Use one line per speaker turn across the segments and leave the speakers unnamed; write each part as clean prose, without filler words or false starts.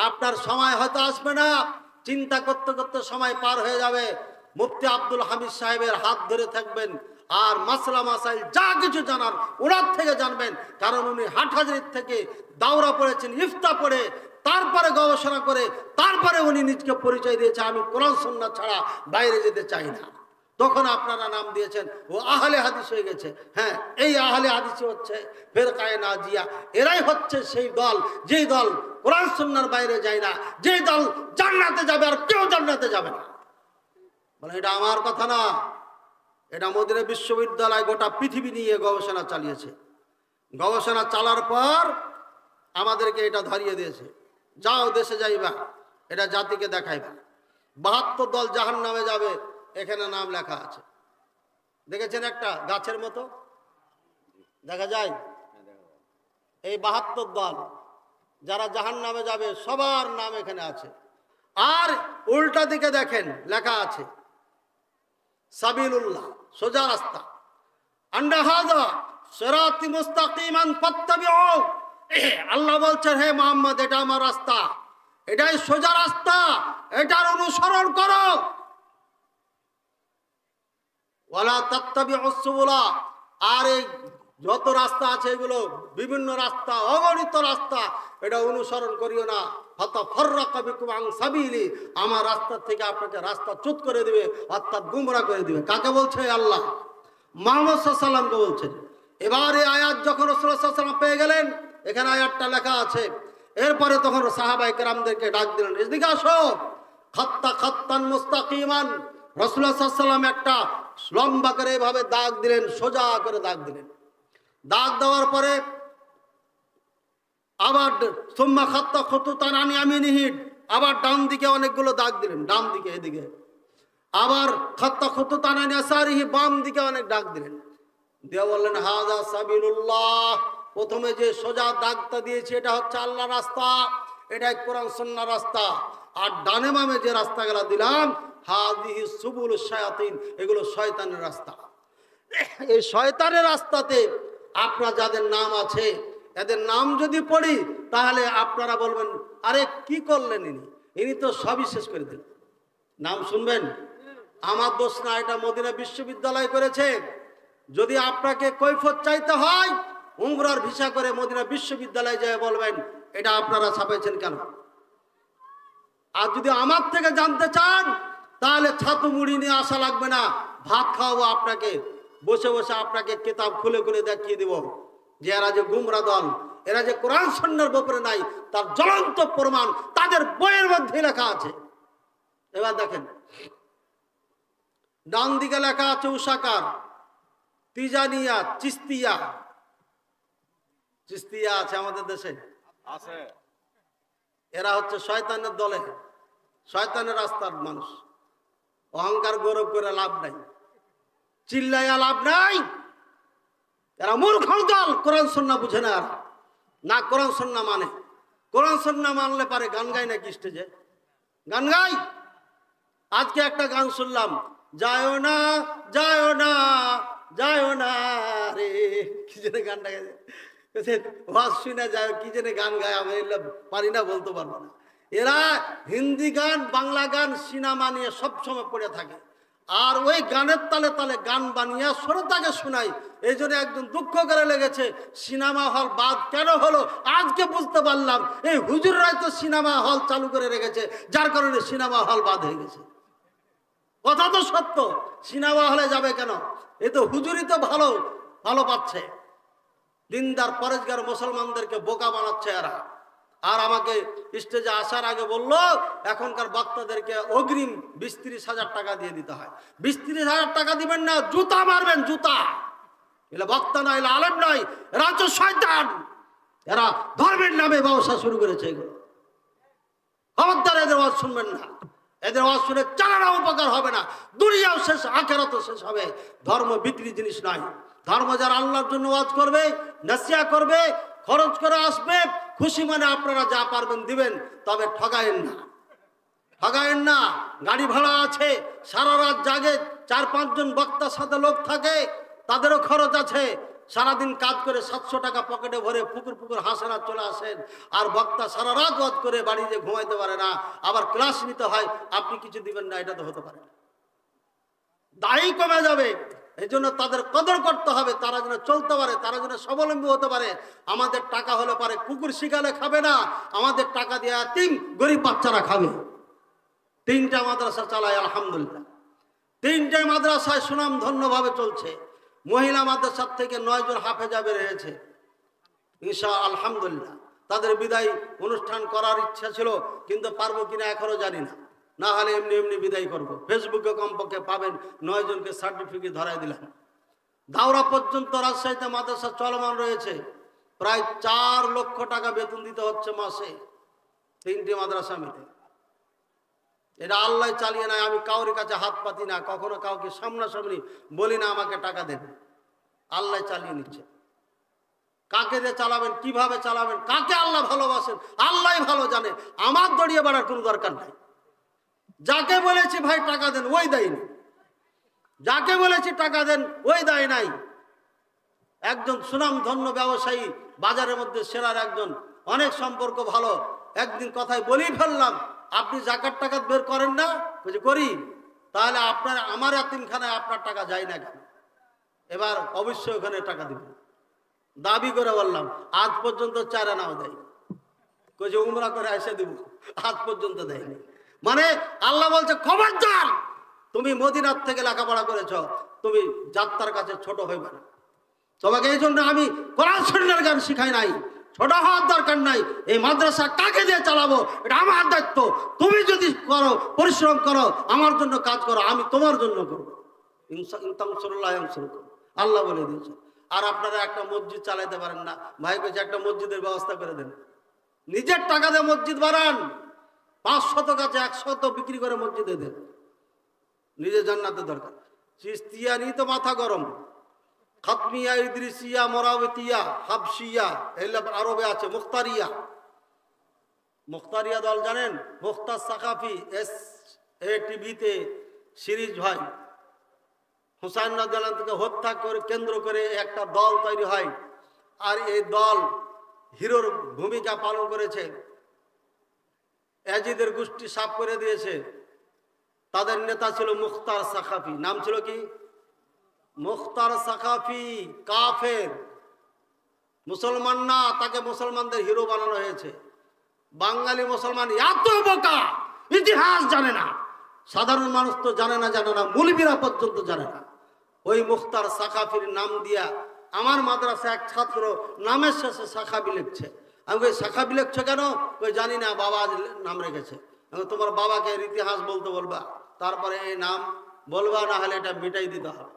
আপনার সময় হয়তো আসবে না, চিন্তা করতে করতে সময় পার হয়ে যাবে। মুফতি আব্দুল হামিদ সাহেবের হাত ধরে থাকবেন, আর মাসলা মাসাইল যা কিছু জানার ওনার থেকে জানবেন। কারণ উনি হাটহাজারী থেকে দাওরা পড়েছেন, ইফতা পড়ে, তারপরে গবেষণা করে, তারপরে উনি নিজকে পরিচয় দিয়েছে আমি কোরআন সুন্নাহ ছাড়া বাইরে যেতে চাই না। তখন আপনারা নাম দিয়েছেন ও আহলে হাদিস হয়ে গেছে। হ্যাঁ, এই আহলে হাদিস হচ্ছে ফিরকায়ে নাজিয়া। এরাই হচ্ছে সেই দল, যেই দল কোরআন সুন্নাহর বাইরে যায় না, যেই দল জান্নাতে যাবে আর কেউ জান্নাতে যাবে না। বলে এটা আমার কথা না, এটা মদিনা বিশ্ববিদ্যালয় গোটা পৃথিবী নিয়ে গবেষণা চালিয়েছে। গবেষণা চালার পর আমাদেরকে এটা ধরিয়ে দিয়েছে, যাও দেশে যাইবা, এটা জাতিকে দেখাইবা। 72 দল জাহান্নামে যাবে, এখানে নাম লেখা আছে। দেখেছেন একটা গাছের মতো দেখা যায়, এই 72 দল যারা জাহান্নামে যাবে সবার নাম এখানে আছে। আর উল্টা দিকে দেখেন লেখা আছে সাবিলুল্লাহ, সোজা রাস্তা। আন্না হাযা সিরাতি মুস্তাকিমান ফাত্তাবিউ। আল্লাহ বলছেন হে মুহাম্মদ, এটা আমার রাস্তা, এটাই সোজা রাস্তা, এটার অনুসরণ করো। ওয়ালা তাত্তাবিউস সুবুলা। আর এই যত রাস্তা আছে এগুলো বিভিন্ন রাস্তা, অগণিত রাস্তা, এটা অনুসরণ করিও না। ফাতাফাররাকা বিকুম আন সাবিলি। আমার রাস্তা থেকে আপনাকে রাস্তা চ্যুত করে দিবে, অর্থাৎ গুমরা করে দিবে। কাকে বলছে? আল্লাহ মুহাম্মদ সাল্লাল্লাহু আলাইহি ওয়াসাল্লামকে বলছেন। এবার এই আয়াত যখন রাসূলুল্লাহ সাল্লাল্লাহু আলাইহি ওয়াসাল্লাম পেয়ে গেলেন, এখানে আয়াতটা লেখা আছে, এরপরে তখন সাহাবায়ে কেরামদেরকে ডাক দিলেন, এদিকে আসো। খাত্তা খাত্তান মুস্তাকিমান। রাসূলুল্লাহ সাল্লাল্লাহু আলাইহি ওয়াসাল্লাম একটা লম্বা করে এভাবে দাগ দিলেন, সোজা করে দাগ দিলেন। দাগ দেওয়ার পরে আবার সুম্মা খাত্তা খুতুতান আন ইয়ামিনিহি, আবার ডান দিকে অনেকগুলো দাগ দিলেন, ডান দিকে এদিকে। আবার খাত্তা খুতুতান আন ইয়াসারিহি, বাম দিকে অনেক দাগ দিলেন। দিয়ে বললেন হাযা সাবিলুল্লাহ। প্রথমে যে সোজা দাগটা দিয়েছে এটা হচ্ছে আল্লাহর রাস্তা, এটাই কোরআন সুন্নাহর রাস্তা। আর ডানে বামে যে রাস্তাগুলো দিলাম হাযিহি সুবুলুশ শায়াতিন, এগুলো শয়তানের রাস্তা। এই শয়তানের রাস্তাতে আপনার যাদের নাম আছে, এদের নাম যদি পড়ি তাহলে আপনারা বলবেন আরে কি করলেন ইনি, ইনি তো সবই শেষ করে দিলেন। নাম শুনবেন, আমার দোষ না, এটা মদিনা বিশ্ববিদ্যালয় করেছে। যদি আপনাকে কৈফিয়ত চাইতে হয়, উমরার ভিসা করে মদিনা বিশ্ববিদ্যালয়ে যেয়ে বলবেন এটা আপনারা ছাপাইছেন কেন। আর যদি আমার থেকে জানতে চান তাহলে ছাতু মুড়ি নিয়ে আসা লাগবে না, ভাত খাওয়াবো আপনাকে, বসে বসে আপনাকে কিতাব খুলে খুলে দেখিয়ে দিব যে এরা যে গুমরা দল, এরা যে কোরআন সুন্নাহর ব্যাপারে নাই তার জ্বলন্ত প্রমাণ তাদের বইয়ের মধ্যে লেখা আছে। এবার দেখেন ডান দিকে লেখা আছে উশাকার, তিজানিয়া, চিস্তিয়া। চিস্তিয়া আছে আমাদের দেশে আছে। এরা হচ্ছে শয়তানের দলে, শয়তানের রাস্তার মানুষ। অহংকার গৌরব করে লাভ নাই, চিল্লাইয়া লাভ নাই। এরা মূর্খ দল, কোরআন সুন্নাহ বুঝে না, না কোরআন সুন্নাহ মানে। কোরআন সুন্নাহ মানলে পারে গান গায় নাকি স্টেজে, গান গাই। আজকে একটা গান শুনলাম, যায়ও না যায়ও না যায়ও না রে, কি যেন গানটা গেছে, ওয়াজ শুনে যায় কি যেন গান গায়, আমি পারি না, বলতে পারবো না। এরা হিন্দি গান, বাংলা গান, সিনেমা নিয়ে সবসময় পড়ে থাকে। আর ওই গানের তালে তালে গান বানিয়ে শ্রোতাকে শোনাই। এই জন্য একদম দুঃখ করে লেগেছে, সিনেমা হল বাদ কেন হলো আজকে বুঝতে পারলাম। এই হুজুররাই তো সিনেমা হল চালু করে রেখেছে, যার কারণে সিনেমা হল বাদ হয়ে গেছে। কথা তো সত্য, সিনেমা হলে যাবে কেন? এ তো হুজুরই তো ভালো ভালো পাচ্ছে। দিনদার পরেজগার মুসলমানদেরকে বোকা বানাচ্ছে এরা। আর আমাকে স্টেজে আসার আগে বলল এখনকার বক্তাদেরকে অগ্রিম 20-30 হাজার টাকা দিয়ে দিতে হয়। 20-30 হাজার টাকা দিবেন না, জুতা মারবেন, জুতা। এরা বক্তা নয়, এরা আলেম নয়, এরা হচ্ছে শয়তান। এরা ধর্মের নামে ব্যবসা শুরু করেছে। এগুলো খবরদার, এদের ওয়াজ শুনবেন না। এদের ওয়াজ শুনে চালানো উপকার হবে না, দুনিয়াও শেষ, আখিরাতও শেষ হবে। ধর্ম বিক্রি জিনিস নয়। ধর্ম যারা আল্লাহর জন্য ওয়াজ করবে, নাসিহা করবে, খরচ করে আসবে, খুশি মানে আপনারা যা পারবেন দিবেন, তবে ঠগায়েন না, ঠগায়েন না। গাড়ি ভাড়া আছে, সারা রাত জাগে, 4-5 জন বক্তার সাথে লোক থাকে, তাদেরও খরচ আছে। সারাদিন কাজ করে 700 টাকা পকেটে ভরে পুকুর পুকুর হাসেন আর চলে আসেন, আর বক্তা সারা রাত ওয়াজ করে বাড়ি যে ঘুমাইতে পারে না, আবার ক্লাস নিতে হয়, আপনি কিছু দিবেন না, এটা তো হতে পারে না। দায়ী কমে যাবে। এই জন্য তাদের কদর করতে হবে, তারা যেন চলতে পারে, তারা যেন স্বাবলম্বী হতে পারে। আমাদের টাকা হলে পারে কুকুর শিকালে খাবে না, আমাদের টাকা দিয়ে এতিম গরিব বাচ্চারা খাবে। 3টা মাদ্রাসা চালায় আলহামদুলিল্লাহ, 3টাই মাদ্রাসায় সুনাম ধন্যভাবে চলছে। মহিলা মাদ্রাসার থেকে 9 জন হাফেজা বের হয়েছে ইনশাআল্লাহ আলহামদুলিল্লাহ। তাদের বিদায় অনুষ্ঠান করার ইচ্ছা ছিল, কিন্তু পারবো কিনা এখনো জানি না, না হলে এমনি এমনি বিদায় করবো। ফেসবুকে কমপক্ষে পাবেন 9 জনকে সার্টিফিকেট ধরাই দিলাম। দাওরা পর্যন্ত রাজশাহীতে মাদ্রাসা চলমান রয়েছে, প্রায় 4 লক্ষ টাকা বেতন দিতে হচ্ছে মাসে, 3টি মাদ্রাসা মিলে। এটা আল্লাহ চালিয়ে নেয়, আমি কাউরি কাছে হাত পাতি না, কখনো কাউকে সামনাসামনি বলি না আমাকে টাকা দেন, আল্লাহ চালিয়ে নিচ্ছে। কাকে দিয়ে চালাবেন, কিভাবে চালাবেন, কাকে আল্লাহ ভালোবাসেন আল্লাহ ভালো জানে। আমার দড়িয়ে বাড়ার কোনো দরকার নাই। যাকে বলেছি ভাই টাকা দেন ওই দেয়নি, যাকে বলেছি টাকা দেন ওই দেয় নাই। একজন সুনাম ধন্য ব্যবসায়ী, বাজারের মধ্যে সেরার একজন, অনেক সম্পর্ক ভালো, একদিন কথায় বলেই ফেললাম, আপনি জাকাত টাকা বের করেন না? বলছি করি। তাহলে আপনার আমার এতিমখানায় আপনার টাকা যায় না কেন? এবার অবশ্যই ওখানে টাকা দিব। দাবি করে বললাম, আজ পর্যন্ত 4 আনাও দেয়। কইছে উমরা করে এসে দিব, আজ পর্যন্ত দেয়নি। মানে আল্লাহ বলছে খবরদার, তুমি মদিনার থেকে লেখাপড়া করেছ, তুমি যাত্রার কাছে ছোট হইবে না। তোমাকে এই জন্য আমি কোরআন শরীফের গান শিখাই নাই, ছোট হওয়ার দরকার নাই। এই মাদ্রাসা কাকে দিয়ে চালাবো এটা আমার দায়িত্ব। তুমি যদি করো, পরিশ্রম করো, আমার জন্য কাজ করো, আমি তোমার জন্য করবো। আল্লাহ বলে দিয়েছে। আর আপনারা একটা মসজিদ চালাইতে পারেন না, ভাই বলছে একটা মসজিদের ব্যবস্থা করে দেন। নিজের টাকা দিয়ে মসজিদ বানান, 500 কাছে 100 বিক্রি করে মসজিদে দেন, নিজের জান্নাতের দরকার। চিস্তিয়া নিয়ে তো মাথা গরম, খাতমিয়া, ইদ্রিসিয়া, মোরাবিতিয়া, হাবসিয়া, এগুলো আরবে আছে। মুখতারিয়া, মুখতারিয়া দল জানেন? মুখতার সাকাফি SATV-তে সিরিজ ভাই হুসাইন রাদিয়াল্লাহু আনহু থেকে হত্যা করে কেন্দ্র করে একটা দল তৈরি হয়, আর এই দল হিরোর ভূমিকা পালন করেছে। ইয়াজিদের গোষ্ঠী সাফ করে দিয়েছে। তাদের নেতা ছিল মুখতার সাকাফি। নাম ছিল কি? মুখতার সাকাফি। কাফের, মুসলমান না, তাকে মুসলমানদের হিরো বানানো হয়েছে। বাঙালি মুসলমান এত বোকা, ইতিহাস জানে না। সাধারণ মানুষ তো জানে না, মুলবিরা পর্যন্ত জানে না। ওই মুখতার সাকাফির নাম দিয়া আমার মাদ্রাসা এক ছাত্র নামের শেষে সাকাফি লিখছে। আমি কই সাকাফি লিখছো কেন? ওই জানি না, বাবা নাম রেখেছে। তোমার বাবাকে ইতিহাস বলতে বলবা, তারপরে এই নাম বলবা, না হলে এটা মিটাই দিতে হবে।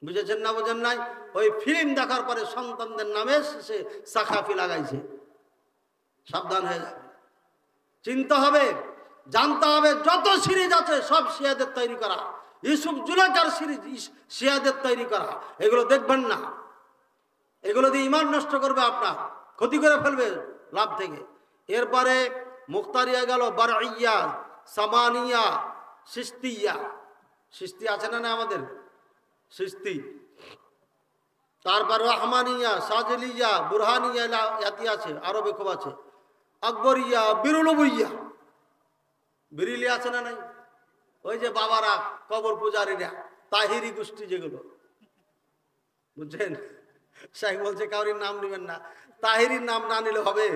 বুঝেছেন না? বুঝেন নাই? ওই ফিল্ম দেখার পরে সন্তানদের নামে শেষে সাকাফি লাগাইছে। সাবধান হয়ে যাবে, চিন্তা হবে, জানতে হবে। যত সিরিজ আছে সব শিয়াদের তৈরি করা, ইউসুফ জুলেখার সিরিজ শিয়াদের তৈরি করা। এগুলো দেখবেন না, এগুলো দিয়ে ইমান নষ্ট করবে, আপনার ক্ষতি করে ফেলবে লাভ থেকে। এরপরে মুখতারিয়া গেল, বারইয়া, সামানিয়া, সিস্তিয়া। সিস্তি আছে না আমাদের? সিস্তি। তারপর রহমানিয়া, সাজলিয়া, বুরহানিয়া ইয়াতি আছে, আরবে খুব আছে। আকবরিয়া, বিরুলবইয়া, বিরিলি আছে না নাই? ওই যে বাবারা, কবর পূজারীরা, তাহিরি গোষ্ঠী যেগুলো, বুঝছেন? শাইখ বলছে কাউরির নাম নেবেন না। তাহিরির নাম না নিলে হবে?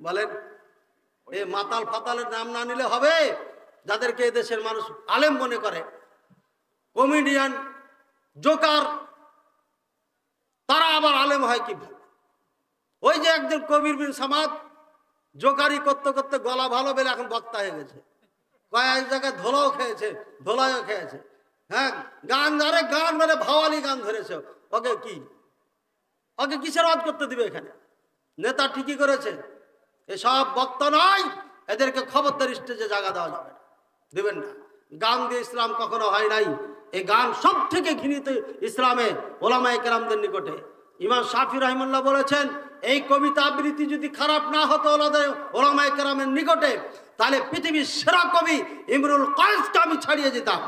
বলেন, এ মাতাল ফাতালের নাম না নিলে হবে? যাদেরকে দেশের মানুষ আলেম মনে করে, কমেডিয়ান, জোকার, তারা আবার আলেম হয় কিভাবে? ওই যে একজন কবির বিন সামাদ জোকারি করতে করতে গলা ভালো বেলে এখন বক্তা হয়ে গেছে। কয়েক জায়গায় ধোলাও খেয়েছে, ধোলাইও খেয়েছে। হ্যাঁ, গান ধরে, গান মানে ভাওয়ালি গান ধরেছে। ওকে কি, ওকে কিসের ওয়াজ করতে দিবে এখানে? নেতা ঠিকই করেছে, এসব বক্তা নয়, এদেরকে খবরদার স্টেজে জায়গা দেওয়া যাবে না, দেবেন না। গান দিয়ে ইসলাম কখনো হয় নাই। এই গান সব থেকে ঘৃণিত ইসলামে ওলামায়ে কেরামদের নিকটে। ইমাম শাফি রাহিমাহুল্লাহ বলেছেন, এই কবিতা আবৃত্তি যদি খারাপ না হতো ওলামায়ে কেরামের নিকটে, তাহলে পৃথিবীর সেরা কবি ইমরুল কায়েসকে আমি ছাড়িয়ে যেতাম।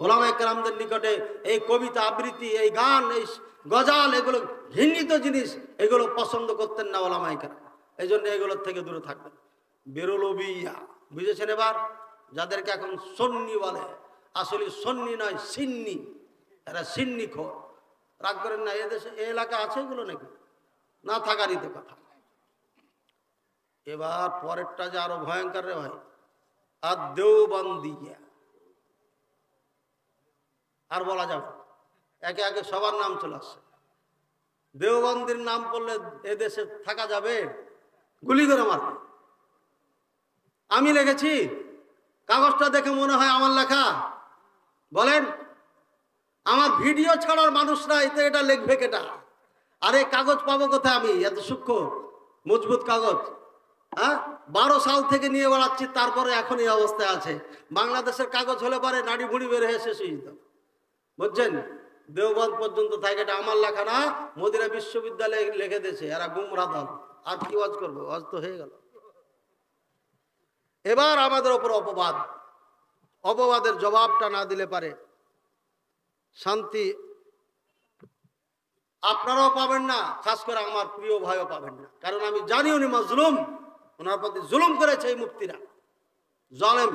ওলামায়ে কেরামদের নিকটে এই কবিতা আবৃত্তি, এই গান, এই গজাল, এগুলো ঘৃণিত জিনিস, এগুলো পছন্দ করতেন না ওলামায়ে কেরাম। এই জন্য এগুলোর থেকে দূরে থাকবেন। বেরলবিয়া, বুঝেছেন এবার? যাদেরকে এখন সন্নি বলে, আসলে সন্নি নয়, সিন্নি। এরা সিন্নি খোর। রাগ করেন না, এদেশে এই এলাকা আছে এগুলো নাকি? না থাকারই তো কথা। এবার পরেরটা যে আরো ভয়ঙ্কর রে ভাই, আর দেওবন্দিয়া, আর বলা যাবে, একে একে সবার নাম চলে আসছে। দেওবন্দির নাম করলে এদেশে থাকা যাবে? গুলি করে মারবে। আমি লিখেছি, কাগজটা দেখে মনে হয় আমার লেখা? বলেন, আমার ভিডিও ছাড়ার মানুষরা এতে এটা লিখবে কেটা? আরে কাগজ পাবো কোথায় আমি? এত সূক্ষ্ম মজবুত কাগজ, হ্যাঁ? 12 সাল থেকে নিয়ে বেড়াচ্ছি, তারপরে এখন এই অবস্থায় আছে। বাংলাদেশের কাগজ হলে পারে নাড়ি ভুড়ি বের হয়ে শেষ হয়ে যেত, বুঝছেন? দেওবন্দ পর্যন্ত থাকে, এটা আমার লেখা না, মদিনা বিশ্ববিদ্যালয়ে লিখে দিয়েছে। এরা গুমরা দল। আর কি ওয়াজ করবো? ওয়াজ তো হয়ে গেল। এবার আমাদের ওপর অপবাদ, অপবাদের জবাবটা না দিলে পারে শান্তি আপনারাও পাবেন না, খাস করে আমার প্রিয় ভাইও পাবেন না। কারণ আমি জানি উনি মাজলুম, ওনার প্রতি জুলুম করেছে এই মুফতিরা, জালেম।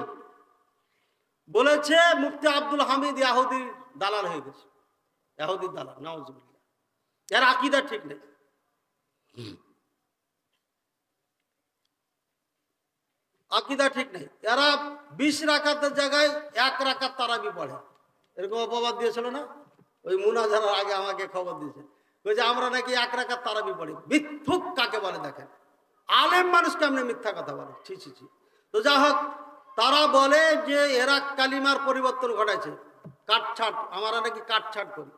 বলেছে মুফতি আব্দুল হামিদ ইহুদির দালাল হয়ে গেছে, ইহুদির দালাল, নাউজুবিল্লাহ। এর আকীদা ঠিক নেই। আকীদা ঠিক নেই। এরা 20 রাকাতের জায়গায় 1 রাকাত তারাবি পড়ে, এরকম অপবাদ দিয়েছিল না? ওই মুনাজারার আগে আমাকে খবর দিয়েছে, বলছে আমরা নাকি 1 রাকাত তারাবি পড়ি। মিথ্যুক কাকে বলে দেখেন, আলেম মানুষকে আপনি মিথ্যা কথা বলে, ছি ছি ছি। তো যা হোক, তারা বলে যে এরা কালিমার পরিবর্তন ঘটাইছে, কাটছাট, আমরা নাকি কাটছাট করি।